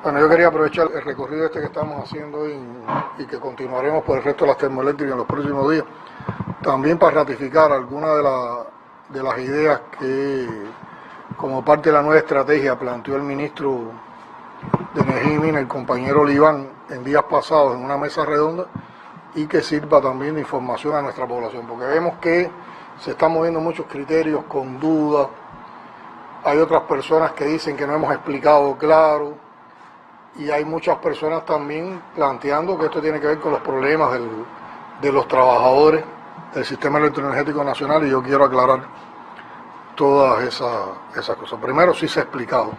Bueno, yo quería aprovechar el recorrido este que estamos haciendo hoy y que continuaremos por el resto de las termoeléctricas en los próximos días, también para ratificar algunas de las ideas que, como parte de la nueva estrategia, planteó el ministro de Energía y Minas, el compañero Oliván, en días pasados en una mesa redonda, y que sirva también de información a nuestra población, porque vemos que se están moviendo muchos criterios con dudas, hay otras personas que dicen que no hemos explicado claro, y hay muchas personas también planteando que esto tiene que ver con los problemas de los trabajadores del sistema electroenergético nacional, y yo quiero aclarar todas esas cosas. Primero, sí se ha explicado,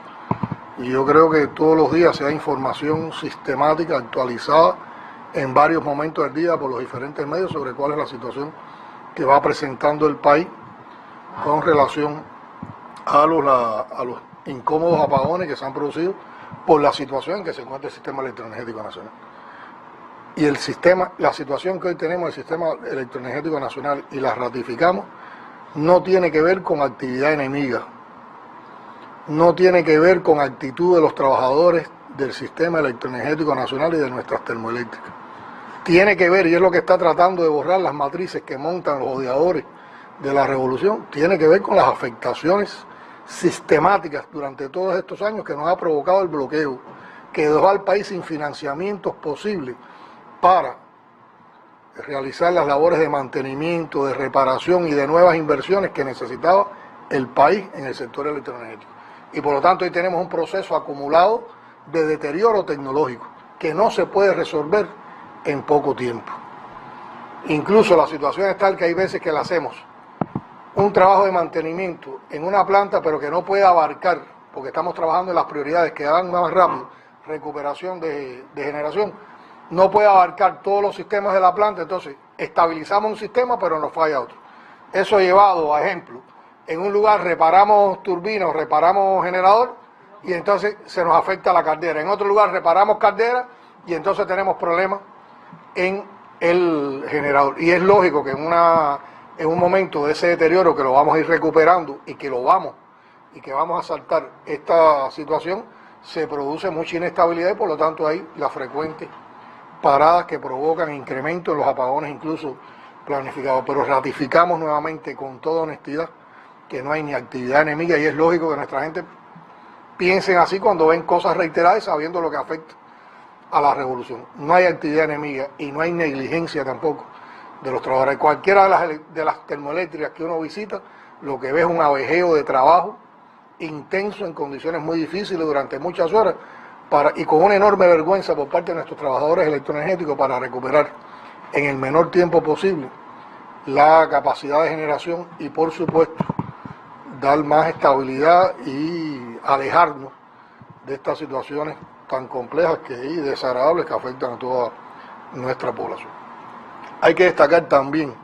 y yo creo que todos los días se da información sistemática, actualizada, en varios momentos del día por los diferentes medios sobre cuál es la situación que va presentando el país con relación a los incómodos apagones que se han producido por la situación en que se encuentra el sistema electroenergético nacional. Y la situación que hoy tenemos del sistema electroenergético nacional, y la ratificamos, no tiene que ver con actividad enemiga, no tiene que ver con actitud de los trabajadores del sistema electroenergético nacional y de nuestras termoeléctricas. Tiene que ver, y es lo que está tratando de borrar las matrices que montan los odiadores de la revolución, tiene que ver con las afectaciones sistemáticas durante todos estos años que nos ha provocado el bloqueo, que dejó al país sin financiamientos posibles para realizar las labores de mantenimiento, de reparación y de nuevas inversiones que necesitaba el país en el sector electroenergético. Y por lo tanto hoy tenemos un proceso acumulado de deterioro tecnológico que no se puede resolver en poco tiempo. Incluso la situación es tal que hay veces que le hacemos un trabajo de mantenimiento en una planta, pero que no puede abarcar, porque estamos trabajando en las prioridades que van más rápido, recuperación de generación, no puede abarcar todos los sistemas de la planta, entonces estabilizamos un sistema, pero nos falla otro. Eso ha llevado, a ejemplo, en un lugar reparamos turbinas, reparamos generador, y entonces se nos afecta la caldera. En otro lugar reparamos caldera, y entonces tenemos problemas en el generador. Y es lógico que en un momento de ese deterioro que lo vamos a ir recuperando y que vamos a saltar esta situación, se produce mucha inestabilidad y por lo tanto hay las frecuentes paradas que provocan incremento en los apagones incluso planificados. Pero ratificamos nuevamente con toda honestidad que no hay ni actividad enemiga, y es lógico que nuestra gente piensen así cuando ven cosas reiteradas y sabiendo lo que afecta a la revolución. No hay actividad enemiga y no hay negligencia tampoco de los trabajadores. Cualquiera de las termoeléctricas que uno visita, lo que ve es un abejeo de trabajo intenso en condiciones muy difíciles durante muchas horas y con una enorme vergüenza por parte de nuestros trabajadores electroenergéticos para recuperar en el menor tiempo posible la capacidad de generación y, por supuesto, dar más estabilidad y alejarnos de estas situaciones tan complejas y desagradables que afectan a toda nuestra población. Hay que destacar también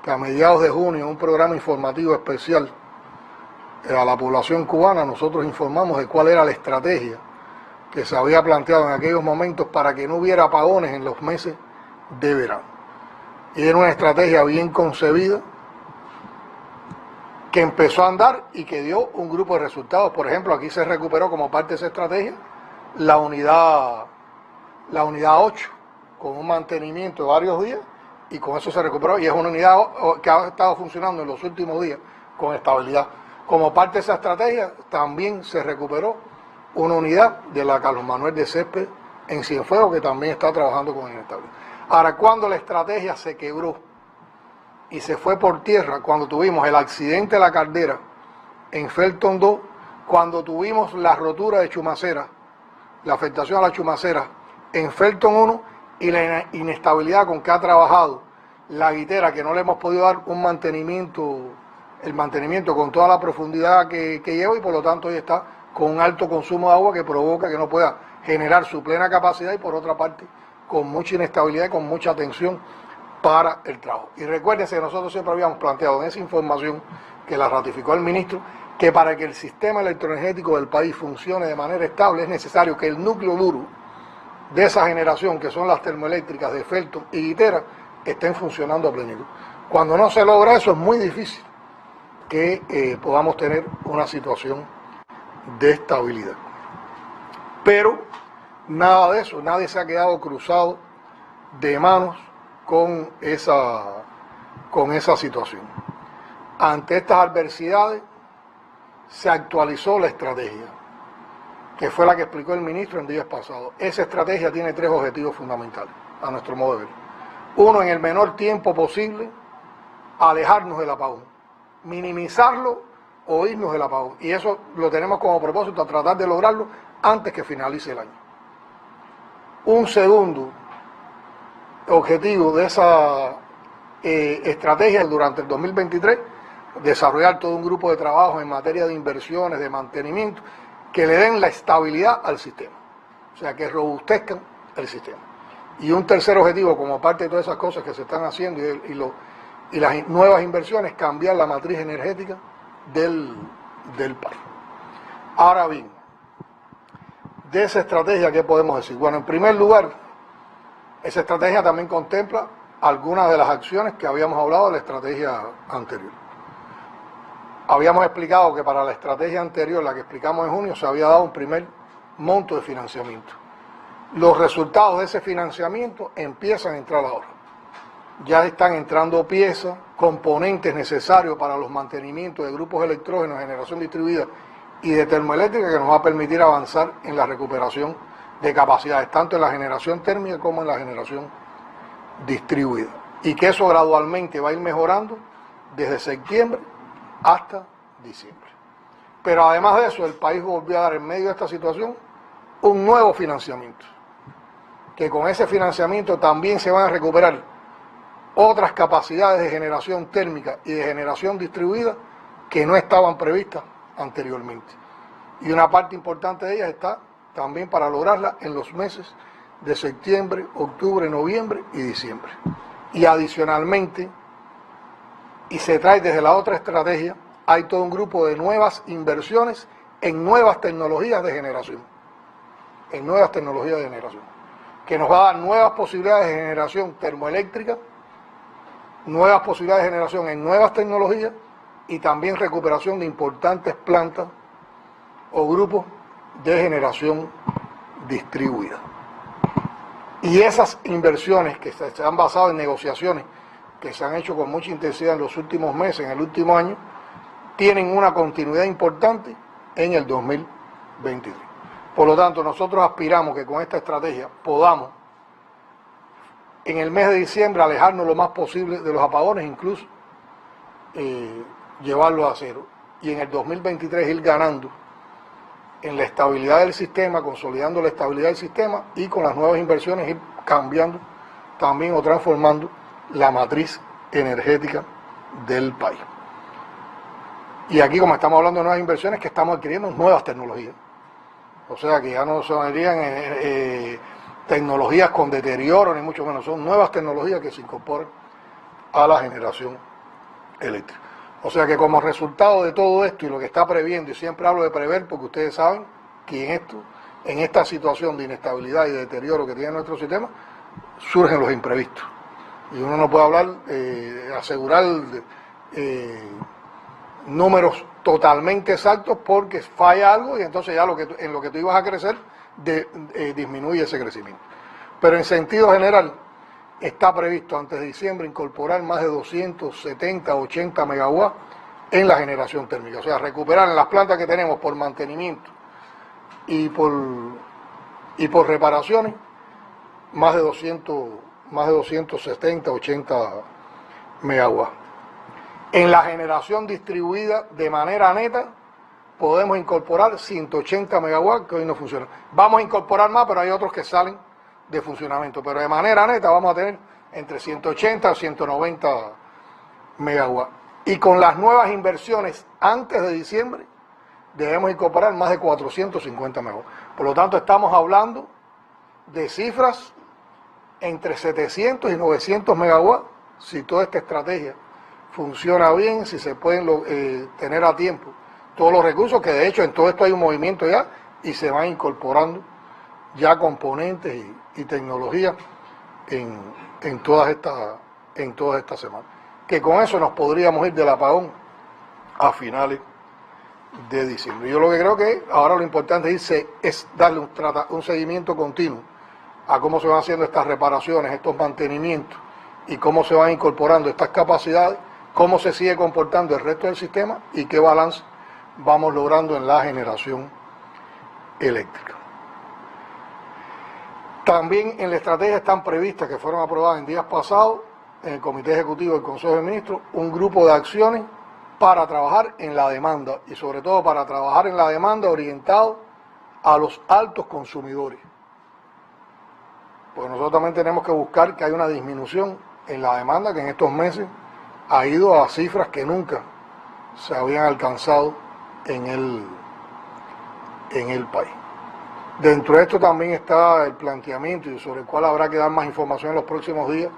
que a mediados de junio, en un programa informativo especial a la población cubana, nosotros informamos de cuál era la estrategia que se había planteado en aquellos momentos para que no hubiera apagones en los meses de verano. Y era una estrategia bien concebida, que empezó a andar y que dio un grupo de resultados. Por ejemplo, aquí se recuperó como parte de esa estrategia la unidad 8, con un mantenimiento de varios días, y con eso se recuperó, y es una unidad que ha estado funcionando en los últimos días con estabilidad. Como parte de esa estrategia, también se recuperó una unidad de la Carlos Manuel de Césped en Cienfuegos, que también está trabajando con inestabilidad. Ahora, cuando la estrategia se quebró y se fue por tierra, cuando tuvimos el accidente de la caldera en Felton 2, cuando tuvimos la rotura de Chumacera, la afectación a la Chumacera en Felton 1, y la inestabilidad con que ha trabajado la guitera, que no le hemos podido dar un mantenimiento, el mantenimiento con toda la profundidad que lleva, y por lo tanto hoy está con un alto consumo de agua que provoca que no pueda generar su plena capacidad, y por otra parte con mucha inestabilidad y con mucha tensión para el trabajo. Y recuérdense que nosotros siempre habíamos planteado en esa información que la ratificó el ministro, que para que el sistema electroenergético del país funcione de manera estable es necesario que el núcleo duro de esa generación, que son las termoeléctricas de Felton y Guitera, estén funcionando a plenitud. Cuando no se logra eso, es muy difícil que podamos tener una situación de estabilidad. Pero nada de eso, nadie se ha quedado cruzado de manos con esa situación. Ante estas adversidades se actualizó la estrategia, que fue la que explicó el ministro en días pasados. Esa estrategia tiene 3 objetivos fundamentales, a nuestro modo de ver. Uno, en el menor tiempo posible, alejarnos del apagón, minimizarlo o irnos del apagón. Y eso lo tenemos como propósito, a tratar de lograrlo antes que finalice el año. Un segundo objetivo de esa estrategia durante el 2023, desarrollar todo un grupo de trabajo en materia de inversiones, de mantenimiento, que le den la estabilidad al sistema, o sea, que robustezcan el sistema. Y un tercer objetivo, como parte de todas esas cosas que se están haciendo y las nuevas inversiones, cambiar la matriz energética del país. Ahora bien, de esa estrategia, ¿qué podemos decir? Bueno, en primer lugar, esa estrategia también contempla algunas de las acciones que habíamos hablado de la estrategia anterior. Habíamos explicado que para la estrategia anterior, la que explicamos en junio, se había dado un primer monto de financiamiento. Los resultados de ese financiamiento empiezan a entrar ahora. Ya están entrando piezas, componentes necesarios para los mantenimientos de grupos electrógenos de generación distribuida y de termoeléctrica, que nos va a permitir avanzar en la recuperación de capacidades, tanto en la generación térmica como en la generación distribuida. Y que eso gradualmente va a ir mejorando desde septiembre hasta diciembre. Pero además de eso, el país volvió a dar en medio de esta situación un nuevo financiamiento, que con ese financiamiento también se van a recuperar otras capacidades de generación térmica y de generación distribuida que no estaban previstas anteriormente. Y una parte importante de ellas está también para lograrla en los meses de septiembre, octubre, noviembre y diciembre. Y adicionalmente, y se trae desde la otra estrategia, hay todo un grupo de nuevas inversiones en nuevas tecnologías de generación. En nuevas tecnologías de generación. Que nos va a dar nuevas posibilidades de generación termoeléctrica, nuevas posibilidades de generación en nuevas tecnologías y también recuperación de importantes plantas o grupos de generación distribuida. Y esas inversiones que se han basado en negociaciones que se han hecho con mucha intensidad en los últimos meses, en el último año, tienen una continuidad importante en el 2023. Por lo tanto, nosotros aspiramos que con esta estrategia podamos, en el mes de diciembre, alejarnos lo más posible de los apagones, incluso llevarlo a cero. Y en el 2023 ir ganando en la estabilidad del sistema, consolidando la estabilidad del sistema y con las nuevas inversiones ir cambiando también o transformando la matriz energética del país. Y aquí, como estamos hablando de nuevas inversiones, que estamos adquiriendo nuevas tecnologías. O sea, que ya no serían tecnologías con deterioro, ni mucho menos, son nuevas tecnologías que se incorporan a la generación eléctrica. O sea que como resultado de todo esto y lo que está previendo, y siempre hablo de prever porque ustedes saben que en esta situación de inestabilidad y de deterioro que tiene nuestro sistema, surgen los imprevistos. Y uno no puede hablar, asegurar números totalmente exactos porque falla algo y entonces ya en lo que tú ibas a crecer disminuye ese crecimiento. Pero en sentido general está previsto antes de diciembre incorporar más de 270, 80 megawatts en la generación térmica. O sea, recuperar en las plantas que tenemos por mantenimiento y por reparaciones más de 270, 80 megawatts. En la generación distribuida de manera neta podemos incorporar 180 megawatts que hoy no funcionan. Vamos a incorporar más, pero hay otros que salen de funcionamiento. Pero de manera neta vamos a tener entre 180 y 190 megawatts. Y con las nuevas inversiones antes de diciembre debemos incorporar más de 450 megawatts. Por lo tanto, estamos hablando de cifras entre 700 y 900 megawatts si toda esta estrategia funciona bien, si se pueden tener a tiempo todos los recursos, que de hecho en todo esto hay un movimiento ya y se van incorporando ya componentes y tecnologías en todas estas semanas. Que con eso nos podríamos ir del apagón a finales de diciembre. Yo lo que creo que ahora lo importante es darle un seguimiento continuo a cómo se van haciendo estas reparaciones, estos mantenimientos y cómo se van incorporando estas capacidades, cómo se sigue comportando el resto del sistema y qué balance vamos logrando en la generación eléctrica. También en la estrategia están previstas, que fueron aprobadas en días pasados en el Comité Ejecutivo del Consejo de Ministros, un grupo de acciones para trabajar en la demanda y sobre todo para trabajar en la demanda orientado a los altos consumidores. Pues nosotros también tenemos que buscar que haya una disminución en la demanda, que en estos meses ha ido a cifras que nunca se habían alcanzado en el país. Dentro de esto también está el planteamiento y sobre el cual habrá que dar más información en los próximos días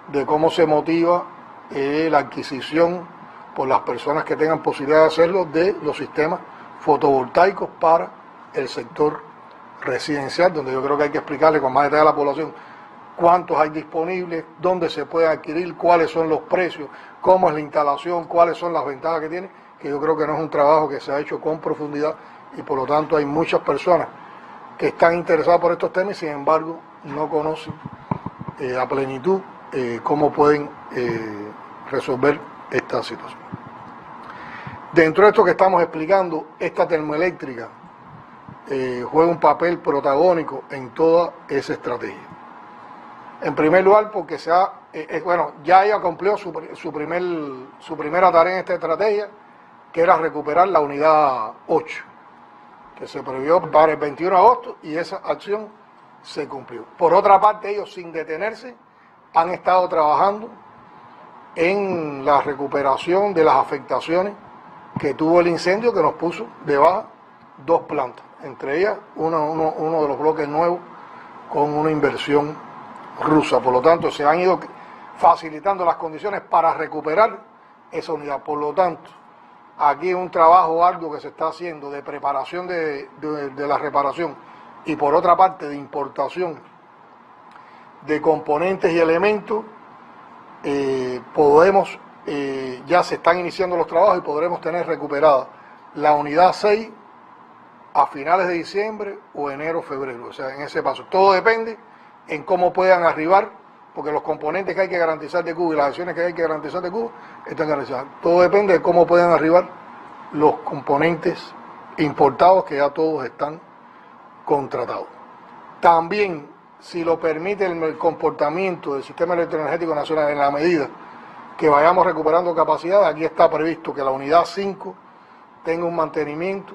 de cómo se motiva la adquisición por las personas que tengan posibilidad de hacerlo de los sistemas fotovoltaicos para el sector residencial, donde yo creo que hay que explicarle con más detalle a la población cuántos hay disponibles, dónde se puede adquirir, cuáles son los precios, cómo es la instalación, cuáles son las ventajas que tiene, que yo creo que no es un trabajo que se ha hecho con profundidad y por lo tanto hay muchas personas que están interesadas por estos temas y sin embargo no conocen a plenitud cómo pueden resolver esta situación. Dentro de esto que estamos explicando, esta termoeléctrica juega un papel protagónico en toda esa estrategia. En primer lugar porque ya ella cumplió su primera tarea en esta estrategia, que era recuperar la unidad 8, que se previó para el 21 de agosto y esa acción se cumplió. Por otra parte, ellos sin detenerse han estado trabajando en la recuperación de las afectaciones que tuvo el incendio que nos puso de baja 2 plantas, entre ellas uno de los bloques nuevos con una inversión rusa. Por lo tanto, se han ido facilitando las condiciones para recuperar esa unidad. Por lo tanto, aquí un trabajo arduo que se está haciendo de preparación de la reparación y por otra parte de importación de componentes y elementos. Ya se están iniciando los trabajos y podremos tener recuperada la unidad 6 a finales de diciembre o enero, febrero, o sea, en ese paso. Todo depende en cómo puedan arribar, porque los componentes que hay que garantizar de Cuba y las acciones que hay que garantizar de Cuba están garantizadas. Todo depende de cómo puedan arribar los componentes importados que ya todos están contratados. También, si lo permite el comportamiento del sistema electroenergético nacional en la medida que vayamos recuperando capacidad, aquí está previsto que la unidad 5 tenga un mantenimiento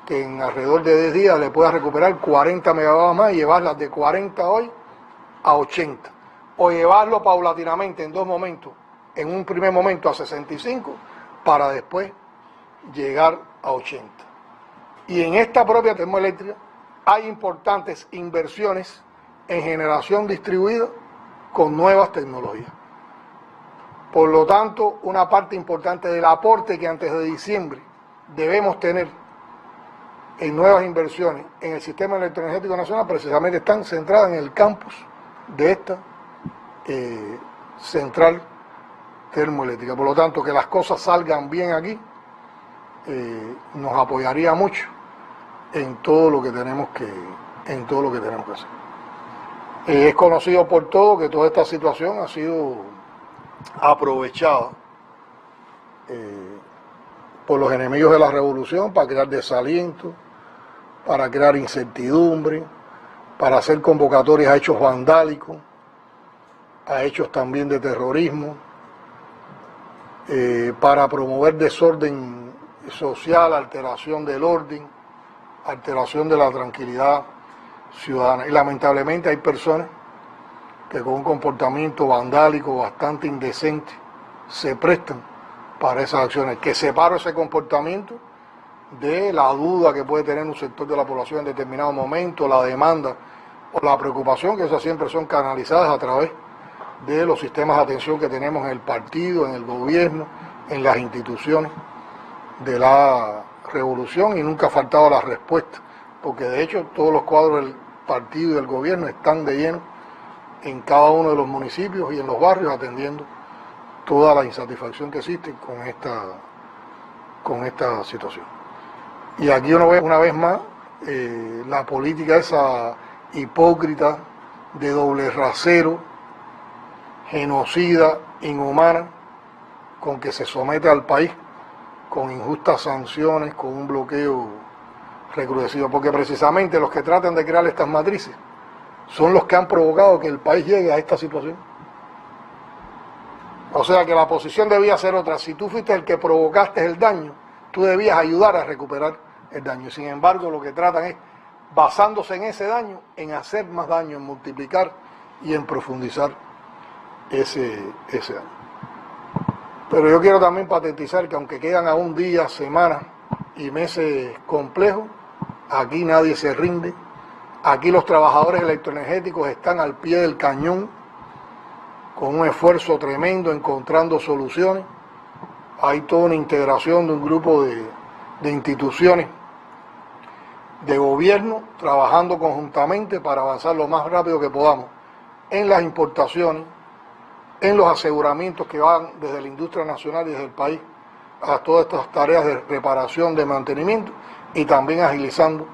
que en alrededor de 10 días le pueda recuperar 40 megavatios más y llevarlas de 40 hoy a 80, o llevarlo paulatinamente en 2 momentos, en un primer momento a 65 para después llegar a 80. Y en esta propia termoeléctrica hay importantes inversiones en generación distribuida con nuevas tecnologías. Por lo tanto, una parte importante del aporte que antes de diciembre debemos tener en nuevas inversiones en el sistema electroenergético nacional precisamente están centradas en el campus de esta central termoeléctrica. Por lo tanto, que las cosas salgan bien aquí nos apoyaría mucho en todo lo que tenemos que hacer. Es conocido por todos que toda esta situación ha sido aprovechada por los enemigos de la revolución para crear desaliento, para crear incertidumbre, para hacer convocatorias a hechos vandálicos, a hechos también de terrorismo, para promover desorden social, alteración del orden, alteración de la tranquilidad ciudadana. Y lamentablemente hay personas que con un comportamiento vandálico bastante indecente se prestan para esas acciones. Que separo ese comportamiento de la duda que puede tener un sector de la población en determinado momento, la demanda o la preocupación, que esas siempre son canalizadas a través de los sistemas de atención que tenemos en el partido, en el gobierno, en las instituciones de la revolución, y nunca ha faltado la respuesta, porque de hecho todos los cuadros del partido y del gobierno están de lleno en cada uno de los municipios y en los barrios atendiendo toda la insatisfacción que existe con esta situación. Y aquí uno ve una vez más la política esa hipócrita, de doble rasero, genocida, inhumana, con que se somete al país con injustas sanciones, con un bloqueo recrudecido, porque precisamente los que tratan de crear estas matrices son los que han provocado que el país llegue a esta situación. O sea que la posición debía ser otra. Si tú fuiste el que provocaste el daño, tú debías ayudar a recuperar el daño. Sin embargo, lo que tratan es, basándose en ese daño, en hacer más daño, en multiplicar y en profundizar ese daño. Pero yo quiero también patentizar que aunque quedan aún días, semanas y meses complejos, aquí nadie se rinde. Aquí los trabajadores electroenergéticos están al pie del cañón con un esfuerzo tremendo encontrando soluciones. Hay toda una integración de un grupo de instituciones de gobierno trabajando conjuntamente para avanzar lo más rápido que podamos en las importaciones, en los aseguramientos que van desde la industria nacional y desde el país a todas estas tareas de reparación, de mantenimiento, y también agilizando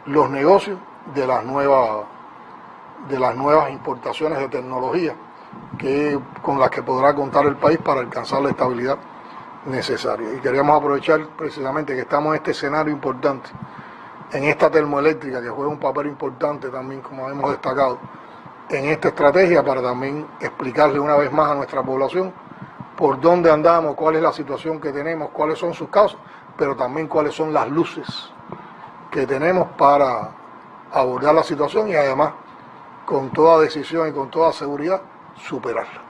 los negocios de las nuevas importaciones de tecnología con las que podrá contar el país para alcanzar la estabilidad necesaria. Y queríamos aprovechar precisamente que estamos en este escenario importante, en esta termoeléctrica que juega un papel importante también, como hemos destacado, en esta estrategia, para también explicarle una vez más a nuestra población por dónde andamos, cuál es la situación que tenemos, cuáles son sus causas, pero también cuáles son las luces que tenemos para abordar la situación y además, con toda decisión y con toda seguridad, superarla.